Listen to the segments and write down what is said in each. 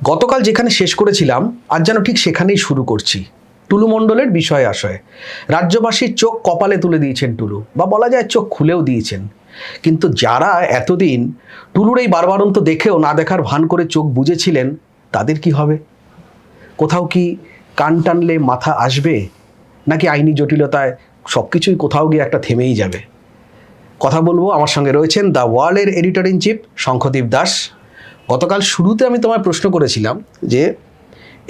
গতকাল যেখানে শেষ করেছিলাম আজ যেন ঠিক সেখানেই শুরু করছি। টুলু মণ্ডলের বিষয় আশয় রাজ্যবাসীর চোখ কপালে তুলে দিয়েছেন টুলু, বা বলা যায় চোখ খুলেও দিয়েছেন। কিন্তু যারা এতদিন টুলুর এই বারবারন্ত দেখেও না দেখার ভান করে চোখ বুজেছিলেন, তাদের কি হবে? কোথাও কি কান টানলে মাথা আসবে, নাকি আইনি জটিলতায় সব কিছুই কোথাও গিয়ে একটা থেমেই যাবে? কথা বলবো, আমার সঙ্গে রয়েছেন দ্য ওয়ার্ল্ডের editor in chief Shankhadeep Das. গতকাল শুরুতে আমি তোমায় প্রশ্ন করেছিলাম যে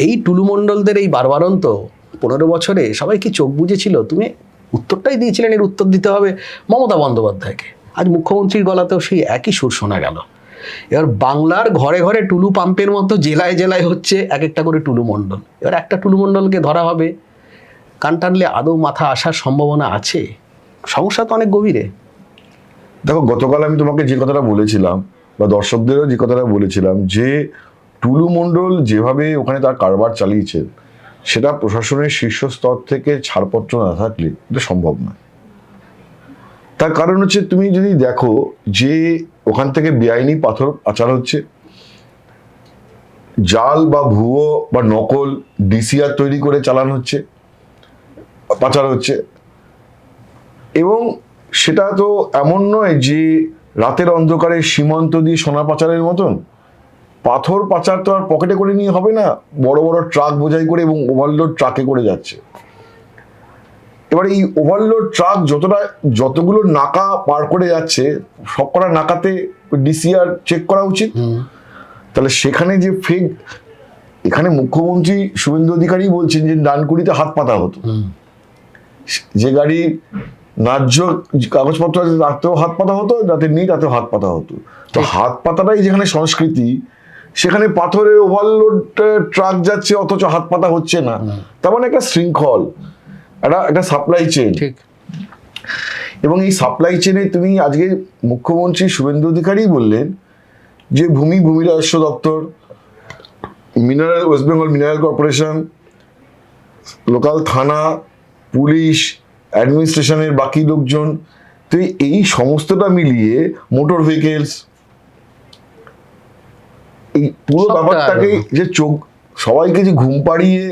এই টুলু মণ্ডলদের এই বারবারন্ত 15 বছরে সবাই কি চোখ বুজেছিল? তুমি উত্তরটাই দিয়েছিলেন এর উত্তর দিতে হবে মমতা বন্দ্যোপাধ্যায়কে। আজ মুখ্যমন্ত্রীর গলাতেও সেই একই সুর শোনা গেল। এবার বাংলার ঘরে ঘরে টুলু পাম্পের মতো জেলায় জেলায় হচ্ছে এক একটা করে টুলু মণ্ডল। এবার একটা টুলু মণ্ডলকে ধরা হবে, কান টানলে আদৌ মাথা আসার সম্ভাবনা আছে? সমস্যা তো অনেক গভীরে। দেখো, গতকাল আমি তোমাকে যে কথাটা বলেছিলাম বা দর্শকদেরও যে কথাটা বলেছিলাম, যে টুলু মণ্ডল যেভাবে ওখানে তার কারবার চালিয়েছে, সেটা প্রশাসনের শীর্ষ স্তর থেকে ছাড়পত্র না থাকলে এটা সম্ভব নয়। তার কারণ হচ্ছে, তুমি যদি দেখো যে ওখান থেকে বেআইনি পাথর পাচার হচ্ছে, জাল বা ভুয়ো বা নকল ডিসিআর তৈরি করে চালানো হচ্ছে, পাচার হচ্ছে। এবং সেটা তো এমন নয় যে রাতের অন্ধকারে সীমান্ত দিয়ে সোনা পাচারের মতন। পাথর পাচার তো আর পকেটে করে নিয়ে হবে না, বড় বড় ট্রাক বোঝাই করে এবং ওভারলোড ট্রাকে করে যাচ্ছে। এবার এই ওভারলোড ট্রাক যতগুলো নাকা পার করে যাচ্ছে, সবকটা নাকাতে ডিসিআর চেক করা উচিত। তাহলে সেখানে যে ফেক, এখানে মুখ্যমন্ত্রী শুভেন্দু অধিকারী বলছেন যে ডানকুনিতে হাত পাতা হতো, যে গাড়ি ন্যায্য কাগজপত্র আছে তাতেও হাত পাতা হতো, যাতে নেই তাতেও হাত পাতা হতো। তো হাত পাতাটাই যেখানে সংস্কৃতি, সেখানে পাথরের ওভারলোড ট্রাক যাচ্ছে অথচ হাত পাতা হচ্ছে না। তার মানে একটা শৃঙ্খল, একটা সাপ্লাই চেইন। এবং এই সাপ্লাই চেইনে তুমি আজকে মুখ্যমন্ত্রী শুভেন্দু অধিকারী বললেন যে ভূমি রাজস্ব দপ্তর, West Bengal mineral corporation, local থানা, পুলিশ, অ্যাডমিনিস্ট্রেশনের বাকি লোকজন, তো এই সমস্তটা মিলিয়ে মোটর ভেহিকেলস, এই পুরো ব্যাপারটাকে যে চোখ সবাইকে যে ঘুম পাড়িয়ে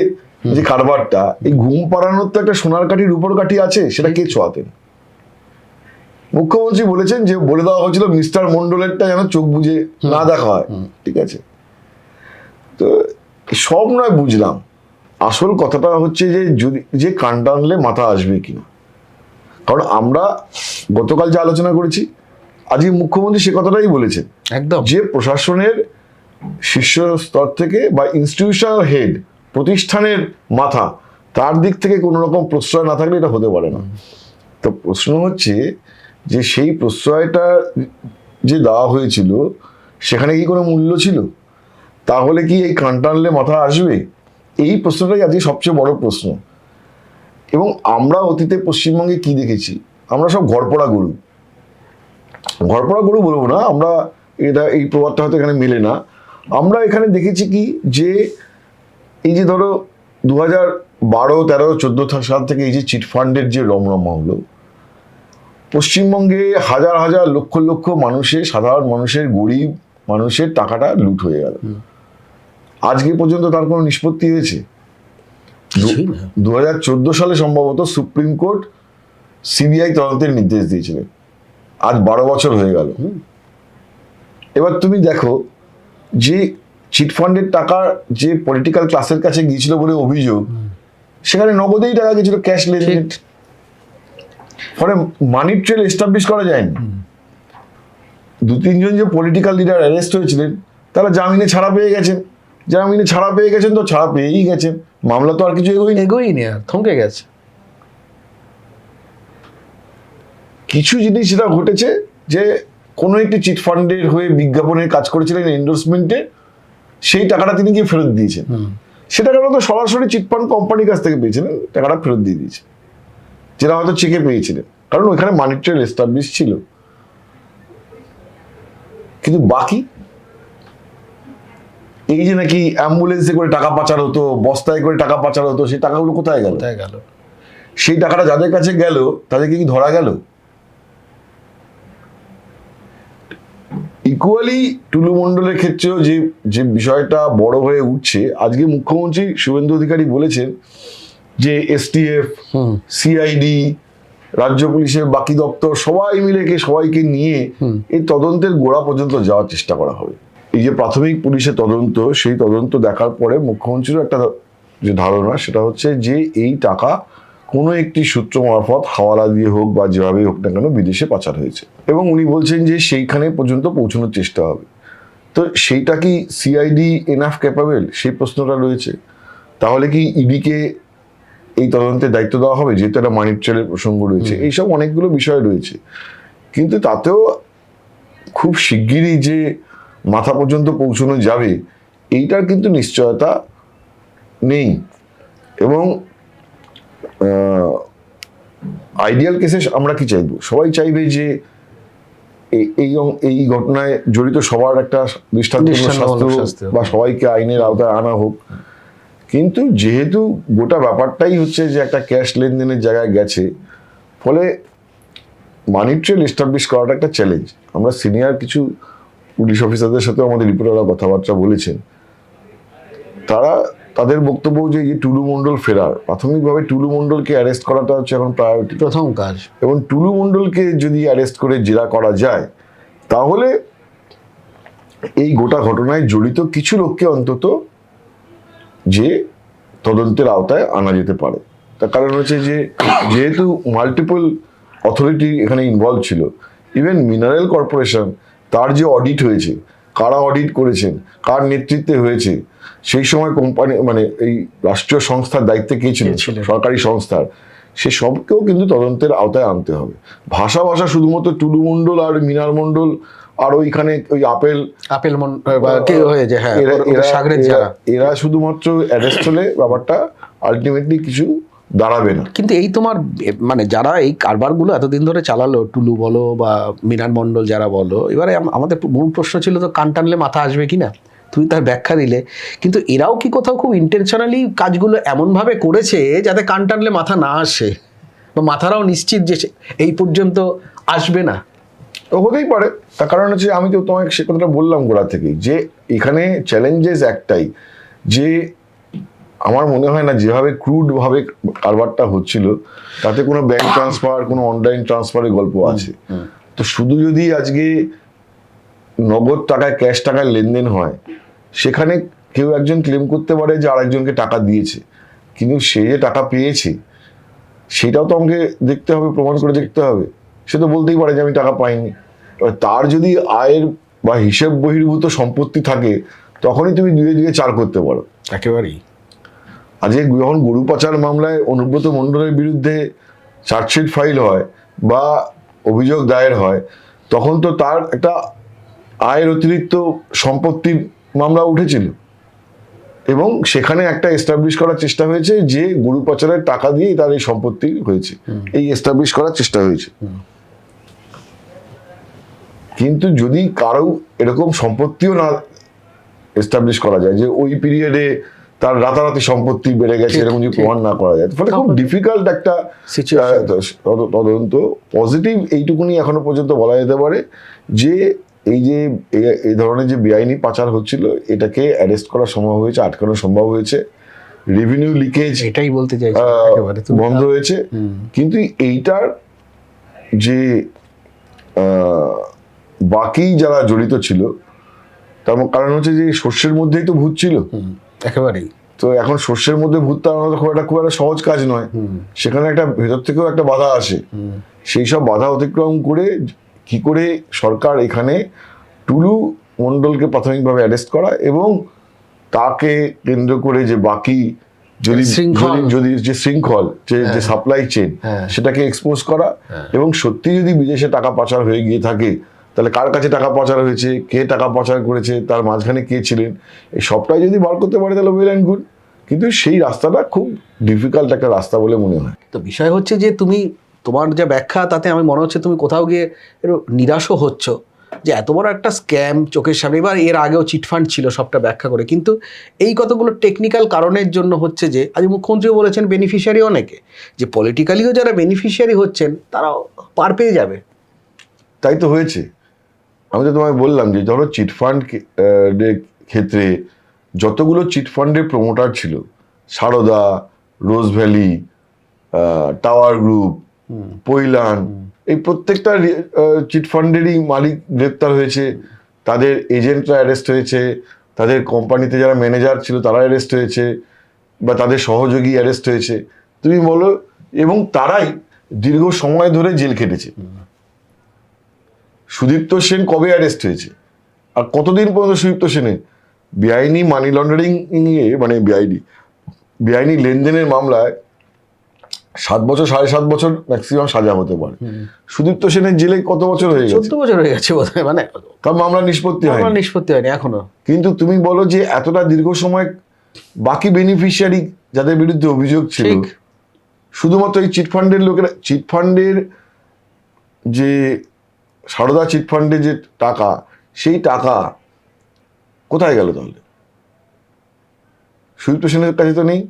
যে কারবারটা, এই ঘুম পাড়ানোর তো একটা সোনার কাঠির উপর কাঠি আছে, সেটা কে ছোঁয়াতেন? মুখ্যমন্ত্রী বলেছেন যে বলে দেওয়া হয়েছিল মিস্টার মন্ডলেরটা যেন চোখ বুঝে না দেখা হয়। ঠিক আছে, তো সব নয় বুঝলাম, আসল কথাটা হচ্ছে যে যদি যে কান টানলে মাথা আসবে কিনা। কারণ আমরা গতকাল যে আলোচনা করেছি, আজকে মুখ্যমন্ত্রী সে কথাটাই বলেছেন একদম, যে যে প্রশাসনের শীর্ষ স্তর থেকে বা ইনস্টিটিউশনাল হেড, প্রতিষ্ঠানের মাথা, তার দিক থেকে কোনো রকম প্রশ্রয় না থাকলে এটা হতে পারে না। তো প্রশ্ন হচ্ছে যে সেই প্রশ্রয়টা যে দেওয়া হয়েছিল, সেখানে কি কোনো মূল্য ছিল? তাহলে কি এই কান টানলে মাথা আসবে? এই প্রশ্নটাই আজকে সবচেয়ে বড় প্রশ্ন। এবং আমরা অতীতে পশ্চিমবঙ্গে কি দেখেছি, আমরা সব ঘরপড়া গরু বলবো না, আমরা এই প্রবাদটা হয়তো এখানে মেলে না। আমরা এখানে দেখেছি কি, যে এই যে ধরো 2012, 13, 14 সাল থেকে এই যে চিটফান্ডের যে রমরমা হলো, পশ্চিমবঙ্গে হাজার হাজার লক্ষ লক্ষ মানুষের, সাধারণ মানুষের, গরিব মানুষের টাকাটা লুট হয়ে গেল। আজকে পর্যন্ত তার কোনো নিষ্পত্তি হয়েছে? 2014 সালে সম্ভবত সুপ্রিম কোর্ট সিবিআই তদন্তের নির্দেশ দিয়েছিলেন। আজ 12 বছর হয়ে গেল। এবার তুমি দেখো যে চিটফান্ডের টাকা যে পলিটিক্যাল ক্লাসের কাছে গিয়েছিল বলে অভিযোগ, সেখানে নগদেই টাকা গিয়েছিল, ক্যাশ লেনদেন। ফলে মানি ট্রেল এস্টাবলিশ করা যায়নি। 2-3 জন যে পলিটিক্যাল লিডার অ্যারেস্ট হয়েছিলেন, তারা জামিনে ছাড়া পেয়ে গেছেন। তো ছাড়া পেয়েই গেছেন, মামলা তো আর কিছু এগোয়নি, আর থমকে গেছে। কিছু জিনিস যেটা ঘটেছে, যে কোনো একটি চিটফান্ডের হয়ে বিজ্ঞাপনের কাজ করেছিলেন, এন্ডোর্সমেন্টে, সেই টাকাটা তিনি গিয়ে ফেরত দিয়েছেন। সে টাকাটা তো সরাসরি চিটফান্ড কোম্পানির কাছ থেকে পেয়েছিলেন, টাকাটা ফেরত দিয়ে দিয়েছে, যেটা হয়তো চেকে পেয়েছিলেন, কারণ ওইখানে মানি ট্রেল এস্টাবলিশ ছিল। কিন্তু বাকি এই যে নাকি অ্যাম্বুলেন্সে করে টাকা পাচার হতো, বস্তায় করে টাকা পাচার হতো, সেই টাকাগুলো কোথায় গেল? সেই টাকাটা যাদের কাছে গেল তাদেরকে কি ধরা গেল? এই ইকুয়ালি টুলু মণ্ডলের ক্ষেত্রেও যে যে বিষয়টা বড় হয়ে উঠছে, আজকে মুখ্যমন্ত্রী শুভেন্দু অধিকারী বলেছেন যে এসটিএফ, সিআইডি, রাজ্য পুলিশের বাকি দপ্তর সবাইকে নিয়ে এই তদন্তের গোড়া পর্যন্ত যাওয়ার চেষ্টা করা হবে। এই যে প্রাথমিক পুলিশের তদন্ত, সেই তদন্ত দেখার পরে মুখ্যমন্ত্রীর একটা যে ধারণা, সেটা হচ্ছে যে এই টাকা কোনো একটি সূত্র মারফত হাওয়ালা দিয়ে হোক বা যেভাবেই হোক না কেন বিদেশে পাচার হয়েছে, এবং উনি বলছেন যে সেইখানে পর্যন্ত পৌঁছানোর চেষ্টা হবে। তো সেইটা কি সিআইডি এনাফ ক্যাপাবেল, সেই প্রশ্নটা রয়েছে। তাহলে কি ইডিকে এই তদন্তের দায়িত্ব দেওয়া হবে, যেহেতু একটা মানি ট্রেলের প্রসঙ্গ রয়েছে, এইসব অনেকগুলো বিষয় রয়েছে। কিন্তু তাতেও খুব শিগগিরই যে মাথা পর্যন্ত পৌঁছানো যাবে এইটার কিন্তু নিশ্চয়তা নেই। এবং আইডিয়াল কেসে আমরা কি চাইবো? সবাই চাইবে যে এই ঘটনায় জড়িত সবার একটা দৃষ্টান্তমূলক শাস্তি বা সবাইকে আইনের আওতায় আনা হোক। কিন্তু যেহেতু গোটা ব্যাপারটাই হচ্ছে যে একটা ক্যাশ লেনদেনের জায়গায় গেছে, ফলে মানি ট্রেল এস্টাবলিশ করাটা একটা চ্যালেঞ্জ। আমরা সিনিয়র কিছু পুলিশ অফিসারদের সাথেও আমাদের রিপোর্টাররা কথাবার্তা বলেছেন, তাদের বক্তব্য যে এই টুলু মণ্ডল ফেরার, প্রাথমিকভাবে টুলু মণ্ডলকে অ্যারেস্ট করাটা হচ্ছে এখন প্রায়োরিটি, প্রথম কাজ। এবং টুলু মণ্ডলকে যদি অ্যারেস্ট করে জেরা করা যায়, তাহলে এই গোটা ঘটনায় জড়িত কিছু লোককে অন্তত যে তদন্তের আওতায় আনা যেতে পারে। তার কারণ হচ্ছে যে যেহেতু মাল্টিপল অথরিটি এখানে ইনভলভ ছিল, ইভেন মিনারেল কর্পোরেশন, তার যে অডিট হয়েছে, কারা অডিট করেছেন, কার নেতৃত্বে হয়েছে, সেই সময় কোম্পানি মানে এই রাষ্ট্রীয় সংস্থার দায়িত্বে কে ছিল, সরকারি সংস্থার, সে সবকেও কিন্তু তদন্তের আওতায় আনতে হবে। ভাষা শুধুমাত্র টুলু মণ্ডল আর মিনার মণ্ডল আর ওইখানে ওই এরা শুধুমাত্র অ্যারেস্ট হলে ব্যাপারটা আলটিমেটলি কিছু দাঁড়াবে না। কিন্তু এই তোমার মানে যারা এই কারবারগুলো এতদিন ধরে চালালো, টুলু বলো বা মিনার মণ্ডল যারা বলো, এবারে আমাদের মূল প্রশ্ন ছিল তো কান টানলে মাথা আসবে কিনা, তুমি তার ব্যাখ্যা দিলে। কিন্তু এরাও কি কোথাও খুব ইন্টেনশনালি কাজগুলো এমনভাবে করেছে যাতে কান টানলে মাথা না আসে, বা মাথারাও নিশ্চিত যে এই পর্যন্ত আসবে না? হতেই পারে। তার কারণ হচ্ছে আমি তো তোমাকে সে কথাটা বললাম গোড়া থেকেই, যে এখানে চ্যালেঞ্জেস একটাই, যে আমার মনে হয় না যেভাবে ক্রুড ভাবে কারবারটা হচ্ছিল তাতে কোনো ব্যাংক ট্রান্সফার, কোনো অনলাইন ট্রান্সফারের গল্প আছে। তো শুধু যদি আজকে নগদ টাকায়, ক্যাশ টাকায় লেনদেন হয়, সেখানে কেউ একজন ক্লেম করতে পারে যে আরেকজনকে টাকা দিয়েছে, কিন্তু সে যে টাকা পেয়েছে সেটাও তো আমাকে দেখতে হবে, প্রমাণ করে দেখতে হবে। সে তো বলতেই পারে যে আমি টাকা পাইনি। তার যদি আয়ের বা হিসেব বহির্ভূত সম্পত্তি থাকে, তখনই তুমি দুয়ে চার করতে পারো। একেবারেই। আজকে যখন গরু পাচার মামলায় অনুব্রত মণ্ডলের বিরুদ্ধে চার্জশিট ফাইল হয় বা অভিযোগ দায়ের হয়, তখন তো তার একটা আয়ের অতিরিক্ত সম্পত্তির মামলা উঠেছিল, এবং সেখানে একটা এস্টাবলিশ করার চেষ্টা হয়েছে যে গরু পাচারের টাকা দিয়ে তার এই সম্পত্তি হয়েছে, এই এস্টাবলিশ করার চেষ্টা হয়েছে। কিন্তু যদি কারো এরকম সম্পত্তিও না এস্টাবলিশ করা যায় যে ওই পিরিয়ডে তার রাতারাতি সম্পত্তি বেড়ে গেছে, এরকম যদি প্রমাণ না করা যায়, ফলে খুব ডিফিকাল্ট একটা তদন্ত। পজিটিভ এইটুকুনি এখনো পর্যন্ত বলা যেতে পারে যে এই ধরনের যে বেআইনি পাচার হচ্ছিল, এটাকে অ্যারেস্ট করা সম্ভব হয়েছে, আটকানো সম্ভব হয়েছে, রেভিনিউ লিকেজ এটাই বলতে চাইছি বন্ধ হয়েছে। কিন্তু এইটার যে বাকি যারা জড়িত ছিল, তার কারণ হচ্ছে যে শস্যের মধ্যেই তো ভূত ছিল একেবারেই। তো এখন শস্যের মধ্যে ভূত তাড়ানো খুব একটা সহজ কাজ নয়, সেখানে একটা ভেতর থেকেও একটা বাধা আসে। সেই সব বাধা অতিক্রম করে কি করে সরকার এখানে টুলু মণ্ডলকে প্রাথমিকভাবে অ্যারেস্ট করা, এবং তাকে কেন্দ্র করে যে বাকি যদি যে শৃঙ্খল যে সাপ্লাই চেন, সেটাকে এক্সপোজ করা, এবং সত্যি যদি বিদেশে টাকা পাচার হয়ে গিয়ে থাকে, তাহলে কার কাছে টাকা পাচার হয়েছে, কে টাকা পাচার করেছে, তার মাঝখানে কে ছিলেন, এই সবটাই যদি বার করতে পারে তাহলে ওয়েল অ্যান্ড গুড। কিন্তু সেই রাস্তাটা খুব ডিফিকাল্ট একটা রাস্তা বলে মনে হয়। তো বিষয় হচ্ছে যে তোমার যা ব্যাখ্যা, তাতে আমি মনে হচ্ছে তুমি কোথাও গিয়ে নিরাশও হচ্ছ যে এত বড় একটা স্ক্যাম চোখের সামনে, এবার এর আগেও চিটফান্ড ছিল সবটা ব্যাখ্যা করে, কিন্তু এই কতগুলো টেকনিক্যাল কারণের জন্য হচ্ছে যে আজ মুখ্যমন্ত্রীও বলেছেন বেনিফিশিয়ারি অনেকে, যে পলিটিক্যালিও যারা বেনিফিশিয়ারি হচ্ছেন তারাও পার পেয়ে যাবে। তাই তো হয়েছে। আমি তো তোমায় বললাম যে ধরো চিটফান্ড ক্ষেত্রে যতগুলো চিটফান্ডের প্রমোটার ছিল, সারদা, রোজ ভ্যালি, টাওয়ার গ্রুপ, পৈলান, এই প্রত্যেকটা চিটফান্ডেরই মালিক গ্রেপ্তার হয়েছে, তাদের এজেন্টরা অ্যারেস্ট হয়েছে, তাদের কোম্পানিতে যারা ম্যানেজার ছিল তারা অ্যারেস্ট হয়েছে, বা তাদের সহযোগী অ্যারেস্ট হয়েছে। তুমি বলো, এবং তারাই দীর্ঘ সময় ধরে জেল খেটেছে। সুদীপ্ত সেন কবে অ্যারেস্ট হয়েছে, আর কতদিন পর্যন্ত সুদীপ্ত সেনের বেআইনি মানি লন্ডারিং মানে বেআইনি লেনদেনের মামলায় 7 বছর 7.5 বছর ম্যাক্সিমাম সাজা হতে পারে। সুদীপ্ত সেনের জেলে কত বছর হয়ে গেছে? 14 বছর হয়ে গেছে বোধহয়, মানে তার মামলা নিষ্পত্তি হয়, নিষ্পত্তি হয়নি এখনো। কিন্তু তুমি বলো যে এতটা দীর্ঘ সময় বাকি বেনিফিশিয়ারি যাদের বিরুদ্ধে অভিযোগ ছিল, ঠিক। শুধুমাত্র এই চিটফান্ডের লোকেরা, চিটফান্ডের যে সারদা চিটফান্ডে যে টাকা, সেই টাকা কোথায় গেল তাহলে? সুদীপ্ত সেনের কাছে তো নেই।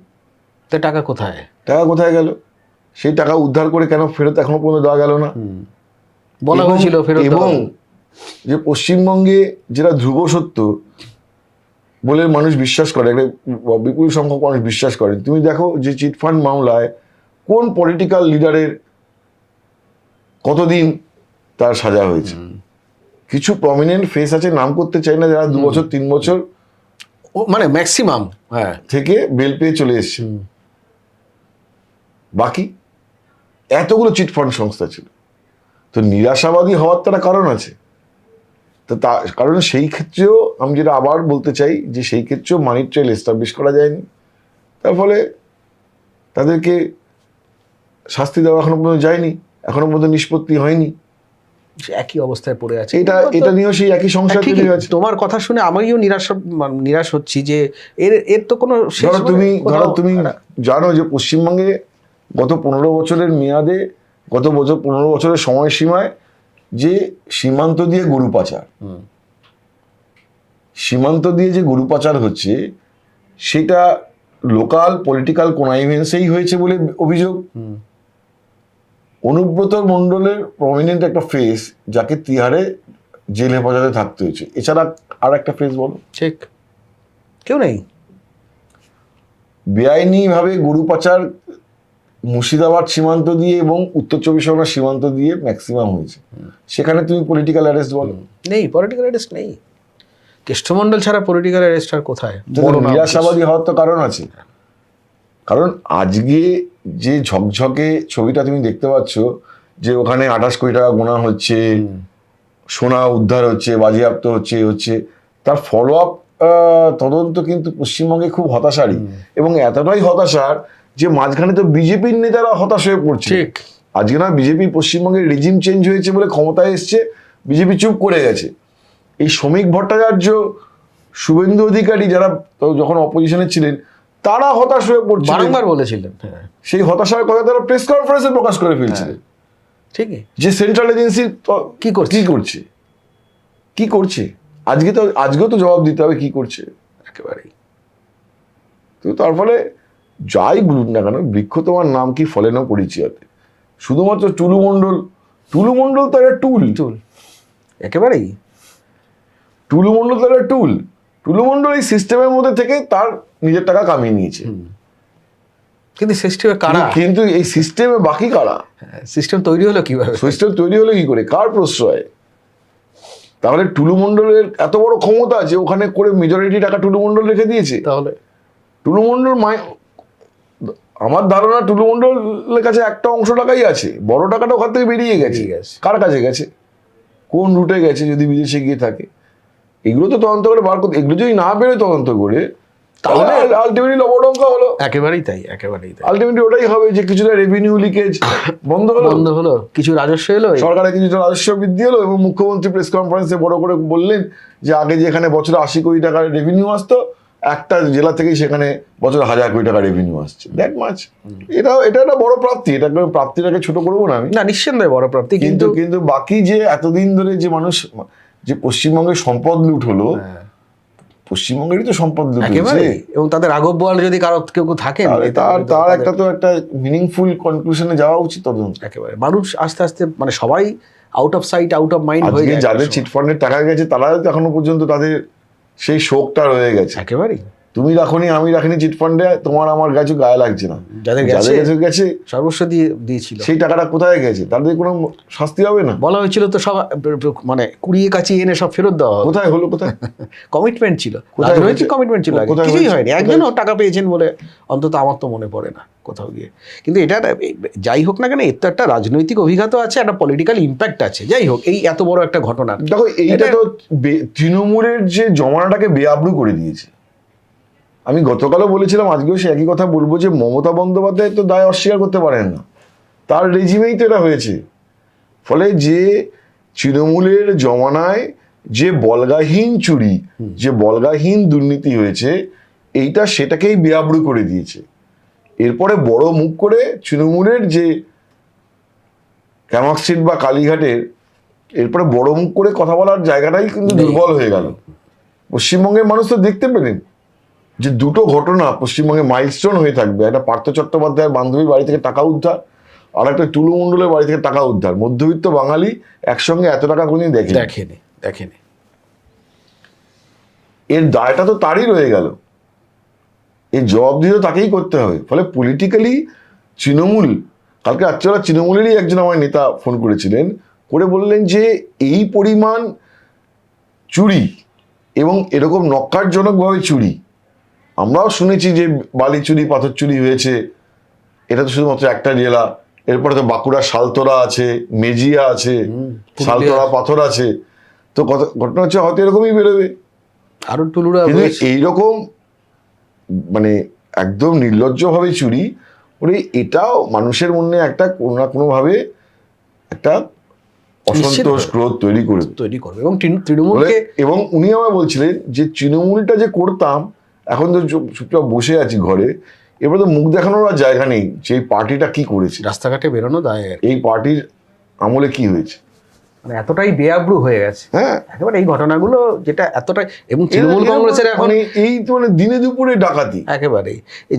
তো টাকা কোথায়? টাকা কোথায় গেল? সেই টাকা উদ্ধার করে কেন ফেরত এখনো পর্যন্ত দেওয়া গেল না? বলা হয়েছিল ফেরত দেওয়া এবং যে পশ্চিমবঙ্গে যেটা ধ্রুব সত্য বলে মানুষ বিশ্বাস করে, একটা বিপুল সংখ্যক মানুষ বিশ্বাস করেন, তুমি দেখো যে চিটফান্ড মামলায় কোন পলিটিক্যাল লিডারের কতদিন তার সাজা হয়েছে। কিছু প্রমিনেন্ট ফেস আছে, নাম করতে চাই না, যারা 2 বছর 3 বছর মানে ম্যাক্সিমাম থেকে বেল পেয়ে চলে এসছে। বাকি এতগুলো চিটফান্ড সংস্থা ছিল, তো নিরাশাবাদী হওয়ার তো একটা কারণ আছে। তো কারণ সেই ক্ষেত্রেও আমি যেটা আবার বলতে চাই যে সেই ক্ষেত্রেও মানি ট্রেল এস্টাবলিশ করা যায়নি, তার ফলে তাদেরকে শাস্তি দেওয়া এখনো পর্যন্ত যায়নি, এখনো পর্যন্ত নিষ্পত্তি হয়নি। একই অবস্থায় পড়ে আছে। এটা নিয়েও সেই একই সংসার তৈরি হয়েছে। তোমার কথা শুনে আমিও নিরাশ হচ্ছি যে এর তো কোনো শেষ। ধরো তুমি জানো যে পশ্চিমবঙ্গে গত 15 বছরের মেয়াদে, গত 15 বছরের সময়সীমায় যে সীমান্ত দিয়ে গরু পাচার, সীমান্ত দিয়ে যে গরু পাচার হচ্ছে, সেটা লোকাল পলিটিক্যাল কনাইভেন্সেই হয়েছে বলে অভিযোগ। অনুব্রত মণ্ডলের প্রমিনেন্ট একটা ফেস, যাকে তিহারে জেল হেফাজতে থাকতে হয়েছে, এছাড়া আর একটা ফেস বলো? ঠিক কেউ নেই। বেআইনি ভাবে গরু পাচার মুর্শিদাবাদ সীমান্ত দিয়ে এবং উত্তর 24 পরগনা সীমান্ত দিয়ে ম্যাক্সিমাম হয়েছে, সেখানে তুমি পলিটিক্যাল অ্যারেস্ট বলো? নেই, পলিটিক্যাল অ্যারেস্ট নেই। কেষ্টমণ্ডল ছাড়া পলিটিক্যাল অ্যারেস্ট আর কোথায়? নিরাশাবাদী হওয়ার তো কারণ আছে। কারণ আজকে যে ঝকঝকে ছবিটা তুমি দেখতে পাচ্ছ, যে ওখানে 28 কোটি টাকা গোনা হচ্ছে, সোনা উদ্ধার হচ্ছে, বাজেয়াপ্ত হচ্ছে, তার ফলো আপ তদন্ত কিন্তু পশ্চিমবঙ্গে খুব হতাশারই। এবং এতটাই হতাশার যে মাঝখানে তো বিজেপির নেতারা হতাশ হয়ে পড়ছে। আজকে না বিজেপি পশ্চিমবঙ্গের রেজিম চেঞ্জ হয়েছে বলে ক্ষমতায় এসছে, বিজেপি চুপ করে গেছে। এই শ্রমিক ভট্টাচার্য, শুভেন্দু অধিকারী যারা যখন অপোজিশনে ছিলেন, তারা হতাশ হয়ে পড়ছে, বারংবার বলেছিলেন। সেই হতাশার কথা তারা প্রেস কনফারেন্সে প্রকাশ করে ফেলছিলেন। ঠিকই, যে সেন্ট্রাল এজেন্সি কি করছে আজকেও তো জবাব দিতে হবে কি করছে একেবারেই। তো তার ফলে যাই বলুন না কেন, বৃক্ষ তোমার নাম কি ফলে না পরিচয়তে, শুধুমাত্র টুলু মণ্ডল তো একটা টুল, একেবারেই টুলু মণ্ডল তো একটা টুল। টুলু মণ্ডল এই সিস্টেমের মধ্যে থেকে তার নিজের টাকা কামিয়ে নিয়েছে, কিন্তু সিস্টেমে কারা? কিন্তু এই সিস্টেমে বাকি কারা? সিস্টেম তৈরি হলো কিভাবে? সিস্টেম তৈরি হলো কি করে, কার প্রশ্রয়? তাহলে টুলু মণ্ডলের এত বড় ক্ষমতা যে ওখানে করে মেজরিটি টাকা টুলু মণ্ডল রেখে দিয়েছে। তাহলে টুলু মণ্ডল আমার ধারণা টুলু মণ্ডলের কাছে একটা অংশ টাকাই আছে, বড় টাকাটা ওখান থেকে বেরিয়ে গেছে। কার কাছে গেছে, কোন রুটে গেছে, যদি বিদেশে গিয়ে থাকে? এগুলো তো তদন্ত করে বার করতে, এগুলো যদি না বেরোয় তদন্ত করে, তাহলে আলটিমেটলি লবডঙ্কা হলো। একেবারেই তাই। আলটিমেটলি ওটাই হবে যে কিছুটা রেভিনিউ লিকেজ বন্ধ হলো, কিছু রাজস্ব এলো, সরকারের কিছুটা রাজস্ব বৃদ্ধি হলো। এবং মুখ্যমন্ত্রী প্রেস কনফারেন্সে বড় করে বললেন যে আগে যেখানে বছরে 80 কোটি টাকার রেভিনিউ আসতো, একটা জেলা থেকেই সেখানে বছরে 1000 কোটি টাকা রেভিনিউ আসছে। That much. এটা একটা বড় প্রাপ্তি, এটা প্রাপ্তিটাকে ছোট করবো না আমি, না নিঃসন্দেহে বড় প্রাপ্তি। কিন্তু বাকি যে এতদিন ধরে যে মানুষ, যে পশ্চিমবঙ্গের সম্পদ লুট হলো, পশ্চিমবঙ্গেরই তো সম্পদ লুট হয়েছে। এবং তাদের আগব বল যদি কারো কেউ থাকেন, তার একটা মিনিংফুল কনক্লুশনে যাওয়া উচিত তদন্ত। একেবারে মানুষ আস্তে আস্তে, মানে সবাই out of sight out of mind হয়ে আজকে যায় যাদের চিটফান্ডের টাকা গেছে তারা এখনো পর্যন্ত তাদের সেই শোকটা রয়ে গেছে। একেবারেই তুমি রাখনি, আমি রাখিনি চিটফান্ডে, তোমার আমার কাছে গায়ে লাগছে না। যাদের যাদের গেছে গেছে সর্বস্ব দিয়েছিল, সেই টাকাটা কোথায় গেছে? তাদের কোনো শাস্তি হবে না? বলা হয়েছিল তো সব মানে কুড়িয়ে কাছে এনে সব ফেরত দেওয়া হবে। কোথায় হলো? কোথায় কমিটমেন্ট ছিল, কোথায় রাজনৈতিক হয়েছে? কমিটমেন্ট ছিল, আগে কোথায় কিছুই হয়েছে? হয়নি। একজনও টাকা পেয়েছেন বলে অন্তত আমার তো মনে পড়ে না কোথাও গিয়ে। কিন্তু এটা যাই হোক না কেন, এর তো একটা রাজনৈতিক অভিজ্ঞতা আছে, একটা পলিটিক্যাল ইম্প্যাক্ট আছে। যাই হোক, এই এত বড় একটা ঘটনা, দেখো এইটা তো তৃণমূলের যে জমানাটাকে বেআব্রু করে দিয়েছে। আমি গতকালও বলেছিলাম, আজকেও সে একই কথা বলবো, যে মমতা বন্দ্যোপাধ্যায় তো দায় অস্বীকার করতে পারেন না, তার রেজিমেই তো এটা হয়েছে। ফলে যে তৃণমূলের জমানায় যে বলগাহীন চুরি, যে বলগাহীন দুর্নীতি হয়েছে, এইটা সেটাকেই বেআব্রু করে দিয়েছে। এরপরে বড় মুখ করে তৃণমূলের যে ক্যামাক স্ট্রিট বা কালীঘাটের, এরপরে বড় মুখ করে কথা বলার জায়গাটাই কিন্তু দুর্বল হয়ে গেল। পশ্চিমবঙ্গের মানুষ তো দেখতে পেলেন যে দুটো ঘটনা পশ্চিমবঙ্গে মাইলস্টোন হয়ে থাকবে। একটা পার্থ চট্টোপাধ্যায়ের বান্ধবীর বাড়ি থেকে টাকা উদ্ধার, আর একটা টুলু মণ্ডলের বাড়ি থেকে টাকা উদ্ধার। মধ্যবিত্ত বাঙালি একসঙ্গে এত টাকা কোনদিন দেখেনি। এর দায়টা তো তারই রয়ে গেল, এই জবাবদিহি তো তাকেই করতে হবে। ফলে পলিটিক্যালি তৃণমূল, কালকে রাত্রেবেলা তৃণমূলেরই একজন আমার নেতা ফোন করেছিলেন, করে বললেন যে এই পরিমাণ চুরি এবং এরকম নক্কারজনকভাবে চুরি, আমরাও শুনেছি যে বালি চুরি পাথর চুরি হয়েছে, এটা তো শুধুমাত্র একটা জেলা। এরপরে তো বাঁকুড়া সালতোরা আছে, মেজিয়া আছে, সালতোরা পাথর আছে। তো ঘটনা হচ্ছে হয়তো এরকমই বেরোবে আরো টুলুরা। কিন্তু এইরকম মানে একদম নির্লজ্জভাবে চুরি করে, এটাও মানুষের মনে একটা কোনো না কোনোভাবে একটা অসন্তোষ, ক্রোধ তৈরি করবে। এবং তৃণমূলকে, এবং উনি আমায় বলছিলেন যে তৃণমূলটা যে করতাম, এখন তো চুপচাপ বসে আছি ঘরে, এবার তো মুখ দেখানোর আর জায়গা নেই যে এই পার্টিটা কি করেছে, রাস্তাঘাটে বেরোনো দায়, এই পার্টির আমলে কি হয়েছে। মানে এতটাই বেআব্রু হয়ে গেছে। হ্যাঁ, একেবারে এই ঘটনাগুলো যেটা এতটাই, এবং তৃণমূল কংগ্রেসের এখন এই তো মানে দিনে দুপুরে ডাকাতি, একেবারে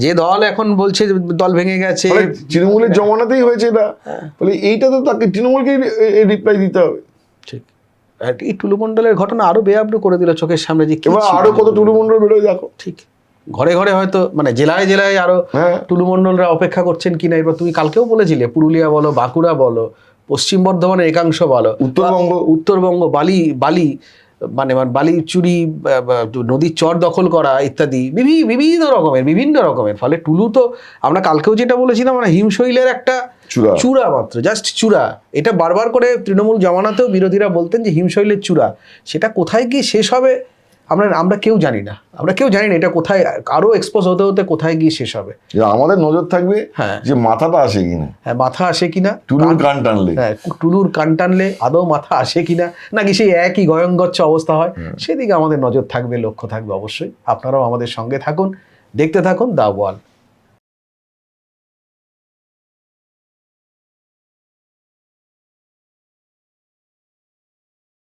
যে দল এখন বলছে দল ভেঙে গেছে, তৃণমূলের জমানাতেই হয়েছে এটা। ফলে এইটা তো তাকে তৃণমূলকে রিপ্লাই দিতে হবে। ঠিক, এই টুলু মণ্ডলের ঘটনা আরো বেআব্রু করে দিল চোখের সামনে, যে এবার আরো কত টুলু মণ্ডল বেরোয় দেখো। ঠিক, ঘরে ঘরে হয়তো মানে জেলায় জেলায় আরো টুলু মণ্ডলরা অপেক্ষা করছেন কিনা। এবার তুমি কালকেও বলেছিলে, পুরুলিয়া বলো, বাঁকুড়া বলো, পশ্চিম বর্ধমানের একাংশ বলো, উত্তরবঙ্গ বালি মানে বালি চুরি, নদীর চর দখল করা ইত্যাদি বিভিন্ন রকমের। ফলে টুলু তো, আমরা কালকেও যেটা বলেছিলাম, মানে হিমশৈলের একটা চূড়া মাত্র, জাস্ট চূড়া। এটা বারবার করে তৃণমূল জমানাতেও বিরোধীরা বলতেন যে হিমশৈলের চূড়া, সেটা কোথায় গিয়ে শেষ হবে আমরা কেউ জানি না, এটা কোথায় আরো এক্সপোজ হতে হতে কোথায় গিয়ে শেষ হবে। আমাদের নজর থাকবে যে মাথাটা আসে কিনা, মাথা আসে কিনা, টুলুর কান টানলে আদৌ মাথা আসে কিনা, নাকি সেই একই গয়ঙ্গচ্ছ অবস্থা হয়, সেদিকে আমাদের নজর থাকবে, লক্ষ্য থাকবে অবশ্যই। আপনারাও আমাদের সঙ্গে থাকুন, দেখতে থাকুন দ্য ওয়াল।